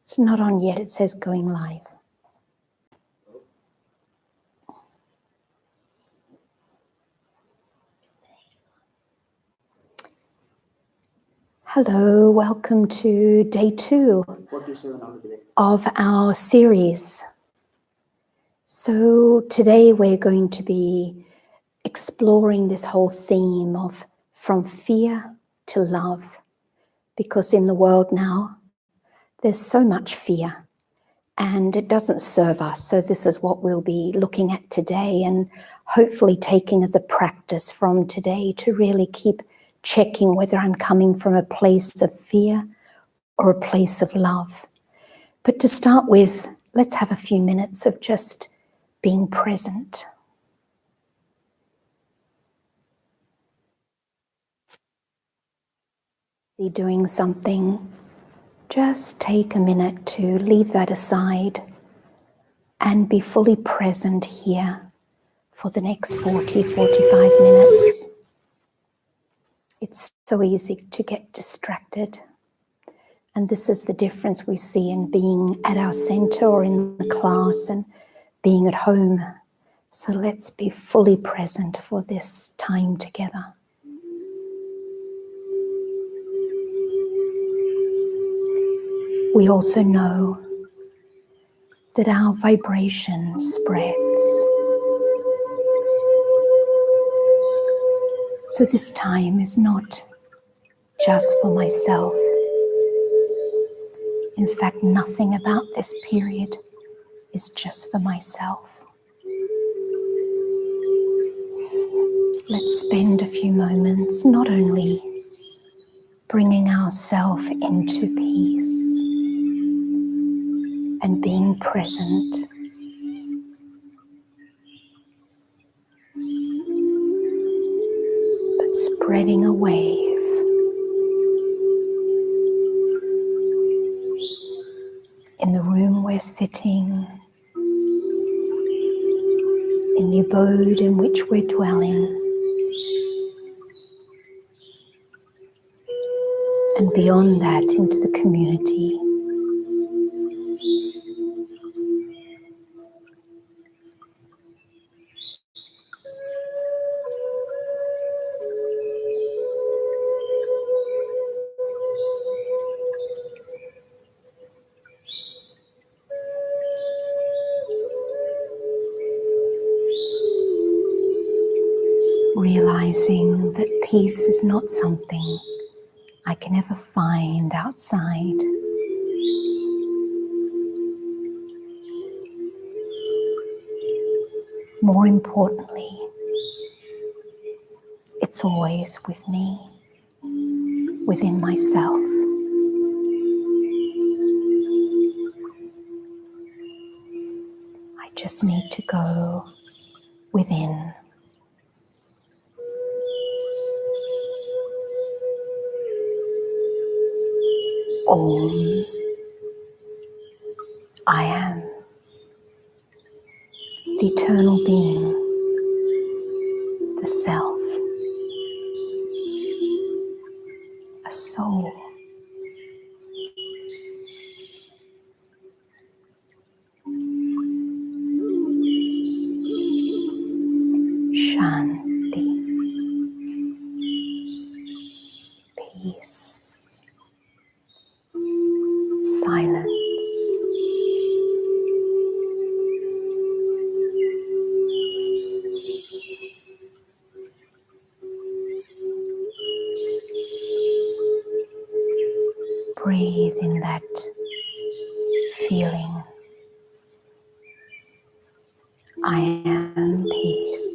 It's not on yet, it says going live. Hello, welcome to day 2 of our series. So today we're going to be exploring this whole theme of from fear to love, because in the world now there's so much fear and it doesn't serve us. So this is what we'll be looking at today and hopefully taking as a practice from today to really keep checking whether I'm coming from a place of fear or a place of love. But to start with, let's have a few minutes of just being present. Doing something, just take a minute to leave that aside and be fully present here for the next 45 minutes. It's so easy to get distracted. And this is the difference we see in being at our center or in the class and being at home. So let's be fully present for this time together. We also know that our vibration spreads. So this time is not just for myself. In fact, nothing about this period is just for myself. Let's spend a few moments not only bringing ourselves into peace and being present, but spreading a wave in the room we're sitting, in the abode in which we're dwelling, and beyond that into the community. Realizing that peace is not something I can ever find outside. More importantly, it's always with me, within myself. I just need to go within. Om. I am the eternal being, the self, a soul. Shanti. Peace. Silence. Breathe in that feeling. I am peace.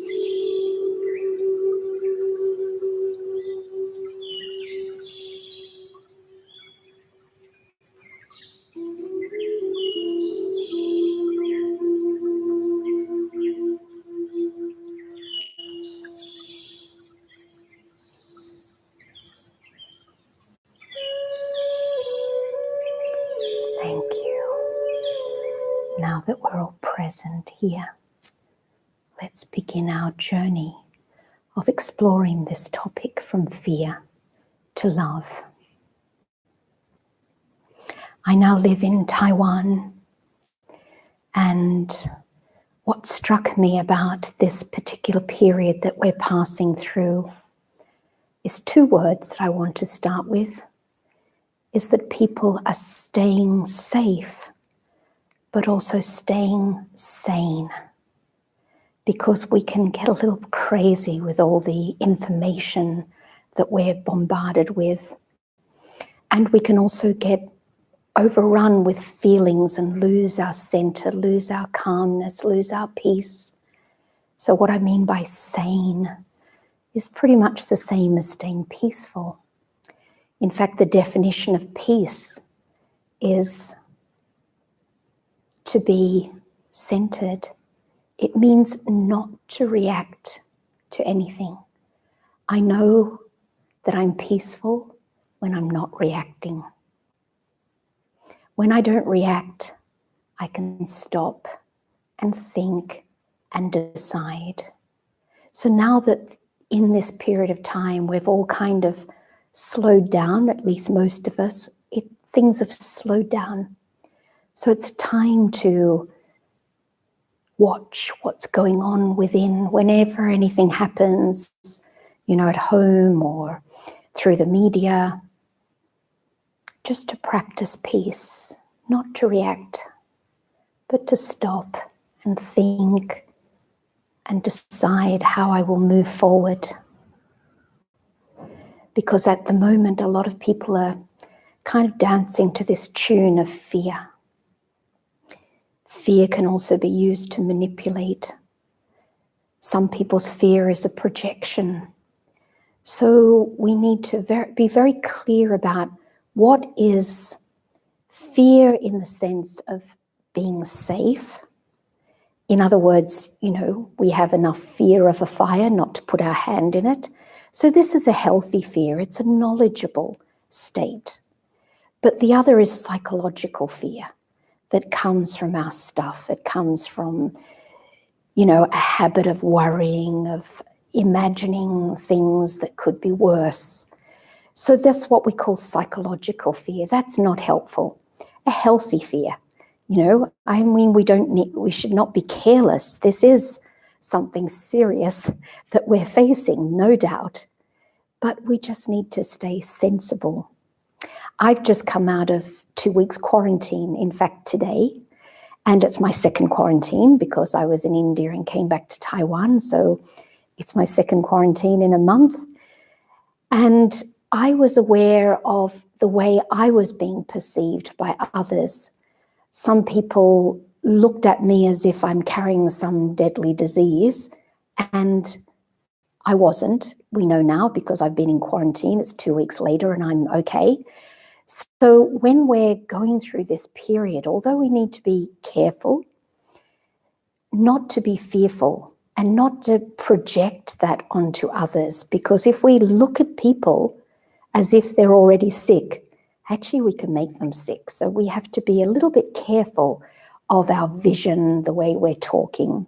Thank you. Now that we're all present here, let's begin our journey of exploring this topic from fear to love. I now live in Taiwan, and what struck me about this particular period that we're passing through is two words that I want to start with, is that people are staying safe, but also staying sane, because we can get a little crazy with all the information that we're bombarded with. And we can also get overrun with feelings and lose our center, lose our calmness, lose our peace. So what I mean by sane is pretty much the same as staying peaceful. In fact, the definition of peace is to be centered. It means not to react to anything. I know that I'm peaceful when I'm not reacting. When I don't react, I can stop and think and decide. So now that in this period of time we've all kind of slowed down, at least most of us, things have slowed down. So it's time to watch what's going on within whenever anything happens, at home or through the media, just to practice peace, not to react, but to stop and think and decide how I will move forward. Because at the moment, a lot of people are kind of dancing to this tune of fear. Fear can also be used to manipulate. Some people's fear is a projection. So we need to be very clear about what is fear in the sense of being safe. In other words, we have enough fear of a fire not to put our hand in it. So this is a healthy fear. It's a knowledgeable state. But the other is psychological fear that comes from our stuff. It comes from, a habit of worrying, of imagining things that could be worse. So that's what we call psychological fear. That's not helpful. A healthy fear, we should not be careless. This is something serious that we're facing, no doubt, but we just need to stay sensible. I've just come out of 2 weeks quarantine, in fact, today, and it's my second quarantine because I was in India and came back to Taiwan, so it's my second quarantine in a month. And I was aware of the way I was being perceived by others. Some people looked at me as if I'm carrying some deadly disease, and I wasn't. We know now because I've been in quarantine. It's 2 weeks later and I'm okay. So when we're going through this period, although we need to be careful, not to be fearful and not to project that onto others, because if we look at people as if they're already sick, actually we can make them sick. So we have to be a little bit careful of our vision, the way we're talking.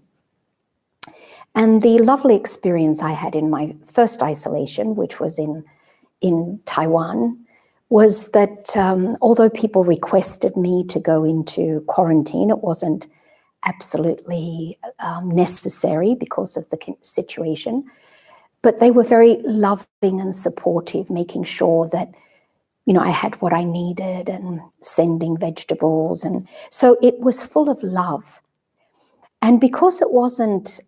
And the lovely experience I had in my first isolation, which was in Taiwan, was that although people requested me to go into quarantine, it wasn't absolutely necessary because of the situation, but they were very loving and supportive, making sure that I had what I needed and sending vegetables. And so it was full of love. And because it wasn't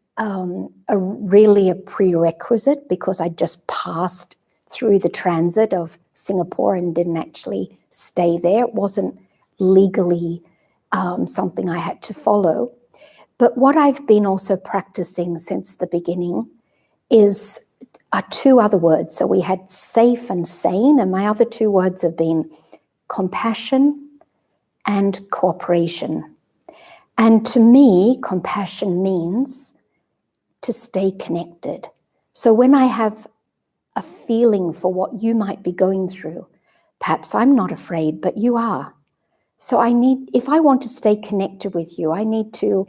really a prerequisite, because I just passed through the transit of Singapore and didn't actually stay there, it wasn't legally something I had to follow. But what I've been also practicing since the beginning are two other words. So we had safe and sane, and my other two words have been compassion and cooperation. And to me, compassion means to stay connected. So when I have a feeling for what you might be going through, perhaps I'm not afraid, but you are. So if I want to stay connected with you, I need to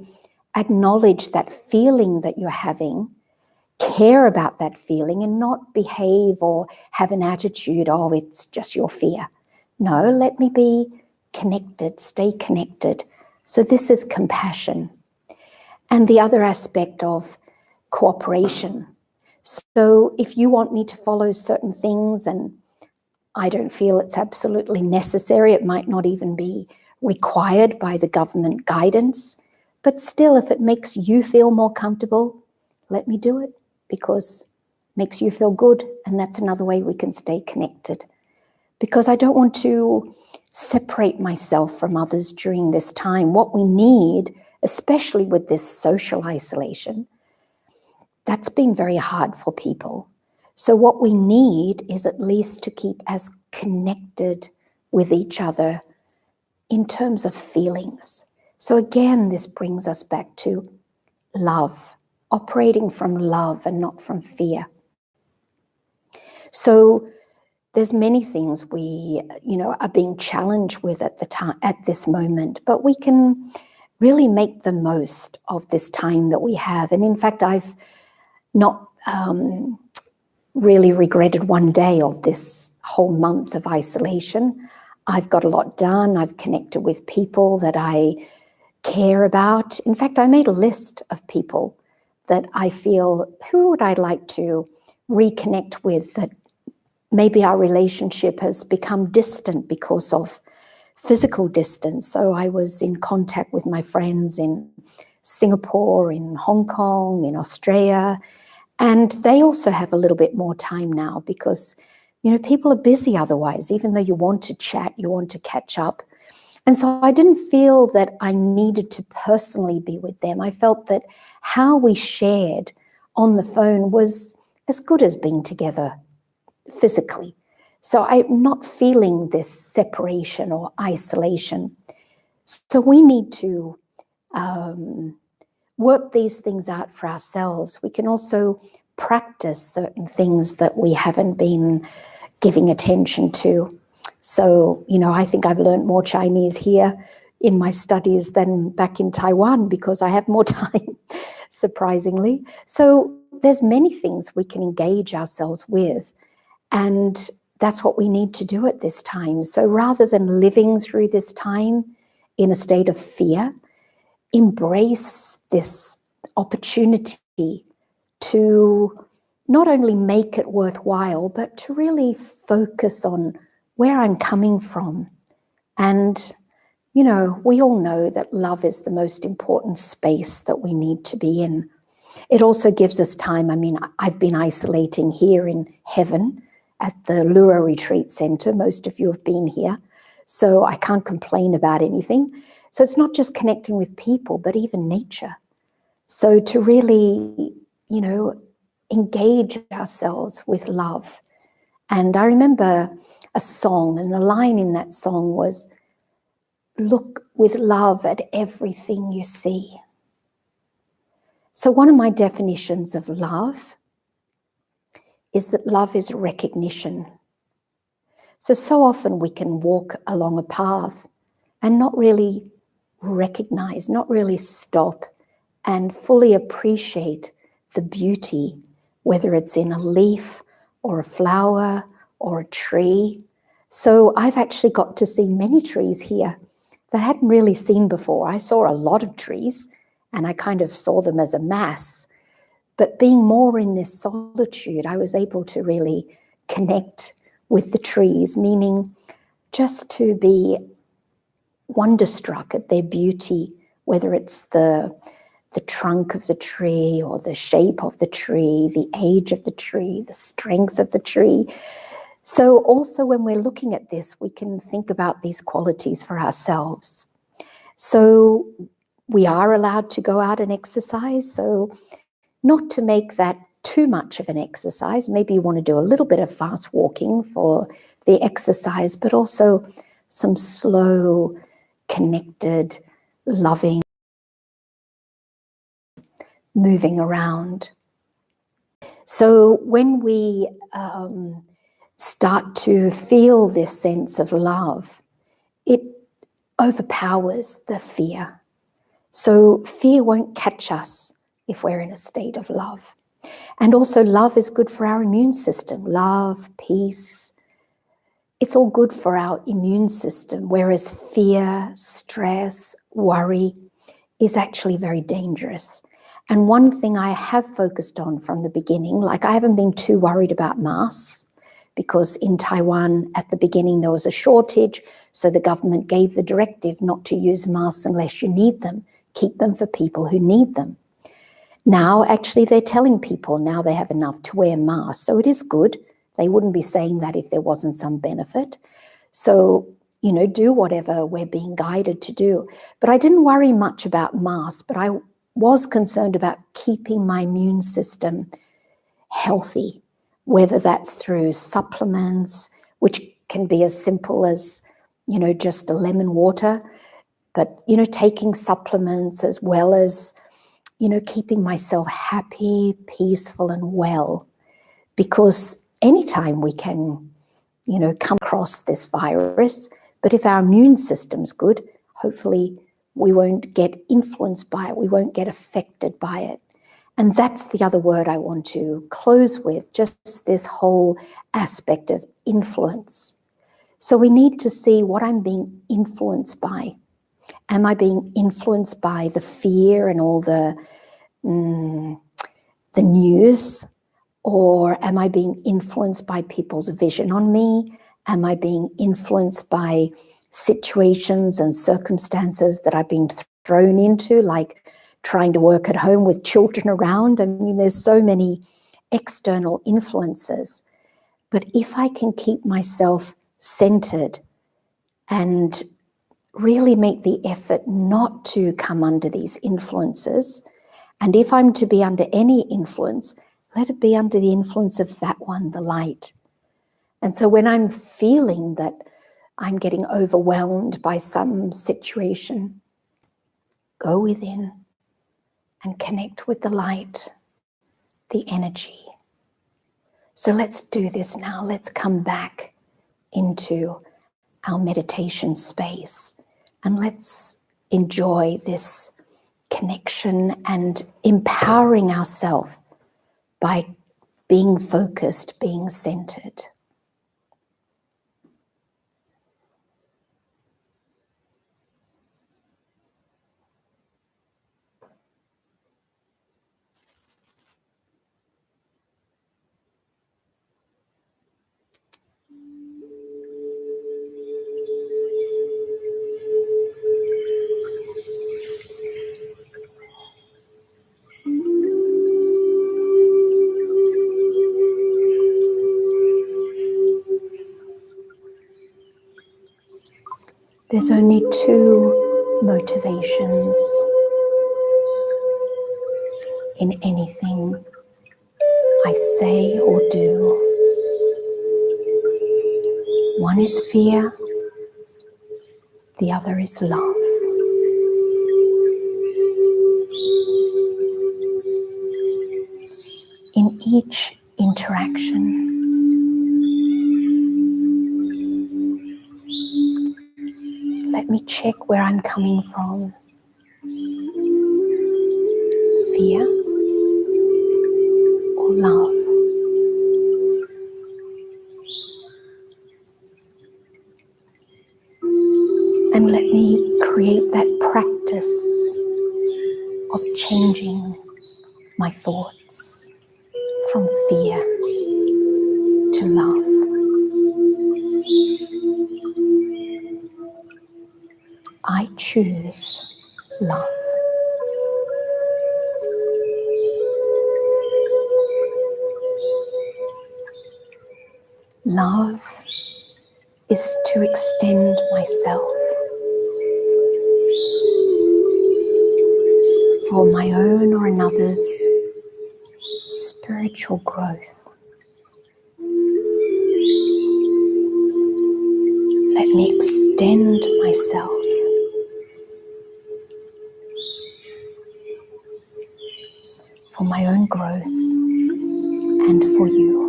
acknowledge that feeling that you're having, care about that feeling, and not behave or have an attitude, oh, it's just your fear. No, let me be connected, stay connected. So this is compassion. And the other aspect of cooperation. So if you want me to follow certain things and I don't feel it's absolutely necessary, it might not even be required by the government guidance, but still, if it makes you feel more comfortable, let me do it, because it makes you feel good, and that's another way we can stay connected. Because I don't want to separate myself from others during this time. What we need, especially with this social isolation, that's been very hard for people. So what we need is at least to keep as connected with each other in terms of feelings. So again, this brings us back to love, operating from love and not from fear. So there's many things we, are being challenged with at this moment, but we can really make the most of this time that we have. And in fact, I've not really regretted one day of this whole month of isolation. I've got a lot done. I've connected with people that I care about. In fact, I made a list of people that I feel, who would I like to reconnect with, that maybe our relationship has become distant because of physical distance. So I was in contact with my friends in Singapore, in Hong Kong, in Australia, and they also have a little bit more time now because, people are busy otherwise. Even though you want to chat, you want to catch up. And so I didn't feel that I needed to personally be with them. I felt that how we shared on the phone was as good as being together physically. So I'm not feeling this separation or isolation. So we need to work these things out for ourselves. We can also practice certain things that we haven't been giving attention to. So, I think I've learned more Chinese here in my studies than back in Taiwan because I have more time, surprisingly. So there's many things we can engage ourselves with, and that's what we need to do at this time. So rather than living through this time in a state of fear, embrace this opportunity to not only make it worthwhile, but to really focus on where I'm coming from. And, we all know that love is the most important space that we need to be in. It also gives us time. I've been isolating here in heaven at the Lura Retreat Center. Most of you have been here, so I can't complain about anything. So it's not just connecting with people, but even nature. So to really, engage ourselves with love. And I remember a song, and the line in that song was, "Look with love at everything you see." So one of my definitions of love is that love is recognition. So often we can walk along a path and not really recognize, not really stop and fully appreciate the beauty, whether it's in a leaf or a flower or a tree. So I've actually got to see many trees here that I hadn't really seen before. I saw a lot of trees and I kind of saw them as a mass. But being more in this solitude, I was able to really connect with the trees, meaning just to be wonderstruck at their beauty, whether it's the trunk of the tree or the shape of the tree, the age of the tree, the strength of the tree. So also when we're looking at this, we can think about these qualities for ourselves. So we are allowed to go out and exercise. So not to make that too much of an exercise. Maybe you want to do a little bit of fast walking for the exercise, but also some slow, connected, loving moving around. So when we start to feel this sense of love, it overpowers the fear. So fear won't catch us if we're in a state of love. And also love is good for our immune system. Love, peace, it's all good for our immune system, whereas fear, stress, worry is actually very dangerous. And one thing I have focused on from the beginning, like I haven't been too worried about masks, because in Taiwan at the beginning there was a shortage, so the government gave the directive not to use masks unless you need them, keep them for people who need them. Now actually they're telling people now they have enough to wear masks, so it is good. They wouldn't be saying that if there wasn't some benefit. So, you know, do whatever we're being guided to do. But I didn't worry much about masks, but I was concerned about keeping my immune system healthy, whether that's through supplements, which can be as simple as, you know, just a lemon water, but, you know, taking supplements as well as, you know, keeping myself happy, peaceful and well, because anytime we can, you know, come across this virus, but if our immune system's good, hopefully we won't get influenced by it, we won't get affected by it. And that's the other word I want to close with, just this whole aspect of influence. So we need to see what I'm being influenced by. Am I being influenced by the fear and all the news? Or am I being influenced by people's vision on me? Am I being influenced by situations and circumstances that I've been thrown into, like trying to work at home with children around? I mean, there's so many external influences. But if I can keep myself centered and really make the effort not to come under these influences, and if I'm to be under any influence, let it be under the influence of that one, the light. And so when I'm feeling that I'm getting overwhelmed by some situation, go within and connect with the light, the energy. So let's do this now. Let's come back into our meditation space and let's enjoy this connection and empowering ourselves by being focused, being centered. There's only two motivations in anything I say or do. One is fear, the other is love. In each interaction, let me check where I'm coming from. Fear or love? And let me create that practice of changing my thoughts from fear to love. I choose love. Love is to extend myself for my own or another's spiritual growth. Let me extend myself for my own growth and for you.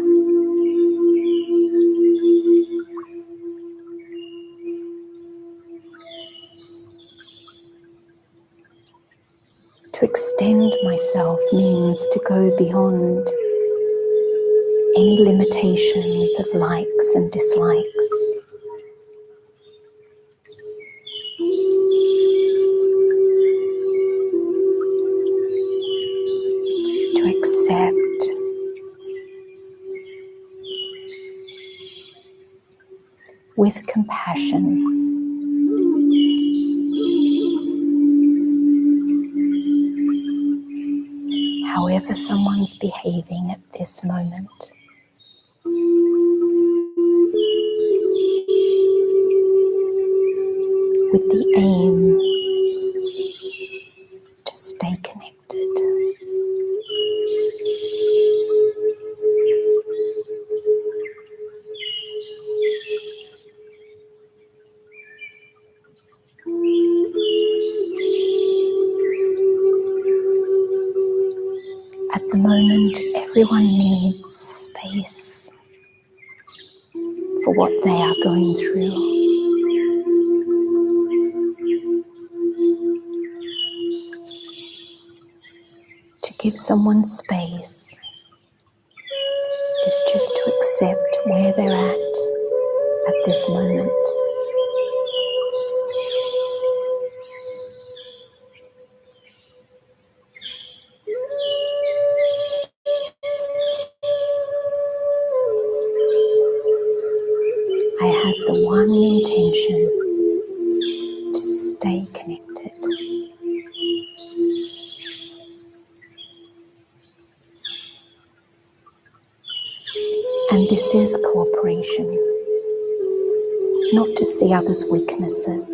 To extend myself means to go beyond any limitations of likes and dislikes. with compassion. However someone's behaving at this moment. With the aim to stay connected. At the moment, everyone needs space for what they are going through. To give someone space is just to accept where they're at this moment. I have the one intention to stay connected. And this is cooperation, not to see others' weaknesses,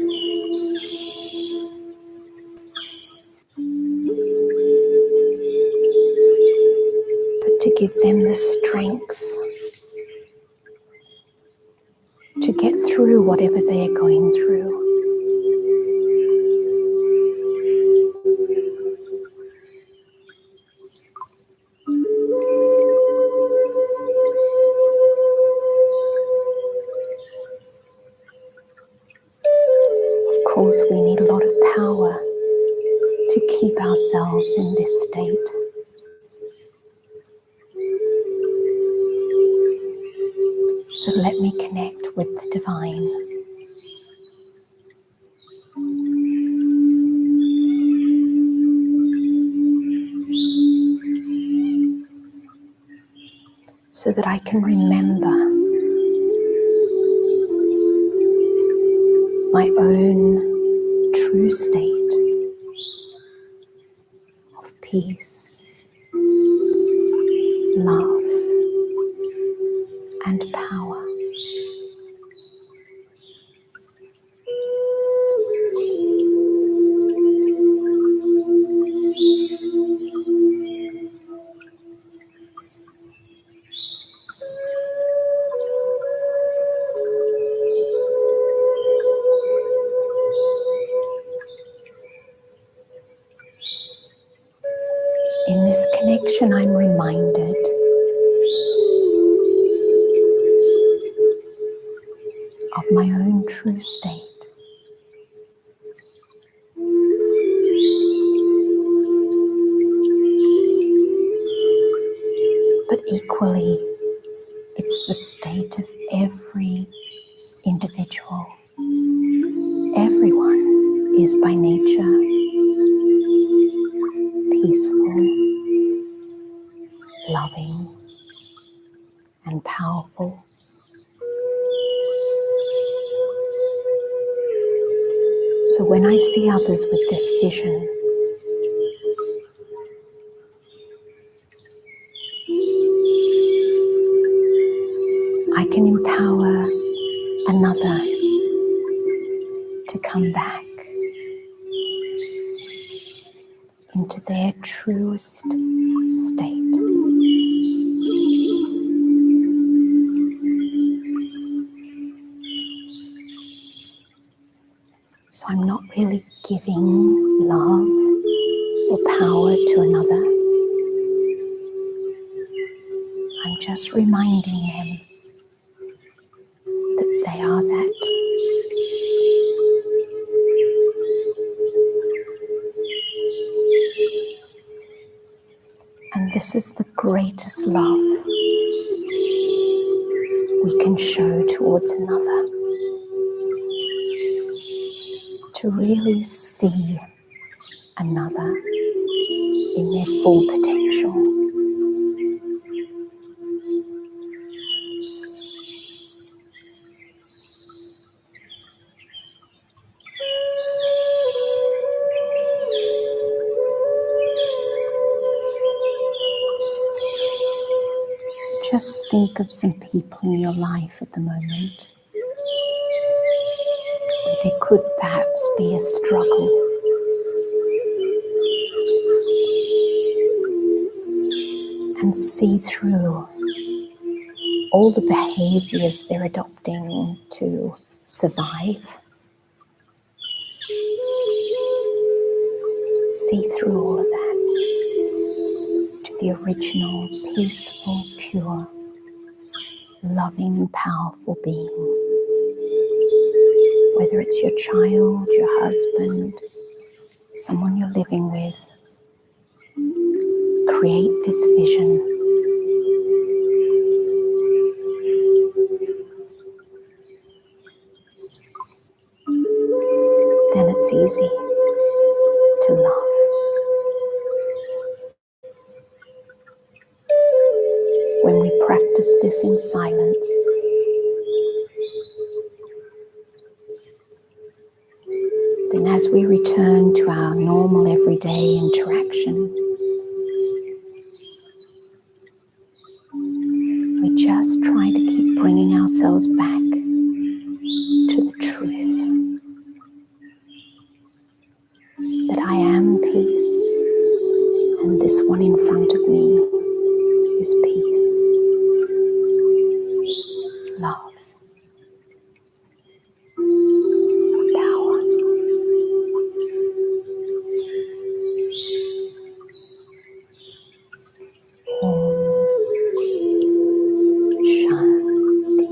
but to give them the strength to get through whatever they are going through. Of course, we need a lot of power to keep ourselves in this state. So let me connect with the divine. So that I can remember my own true state of peace, love, and power. In this connection, I'm reminded of my own true state. But equally, it's the state of every individual. Everyone is by nature peaceful, loving, and powerful. So when I see others with this vision, I can empower another to come back into their truest state. So I'm not really giving love or power to another. I'm just reminding them that they are that. And this is the greatest love we can show towards another. To really see another in their full potential. just think of some people in your life at the moment where there could perhaps be a struggle. And see through all the behaviors they're adopting to survive. See through all of that to the original, peaceful, pure, loving and powerful being. Whether it's your child, your husband, someone you're living with, create this vision. Then it's easy to love. When we practice this in silence, then as we return to our normal everyday interaction, we just try to keep bringing ourselves back to the truth that I am peace, and this one in front of me is peace, love, power. Om Shanti.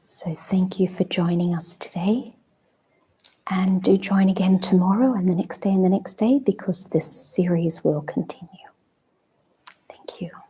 So thank you for joining us today, and do join again tomorrow and the next day and the next day, because this series will continue. Thank you.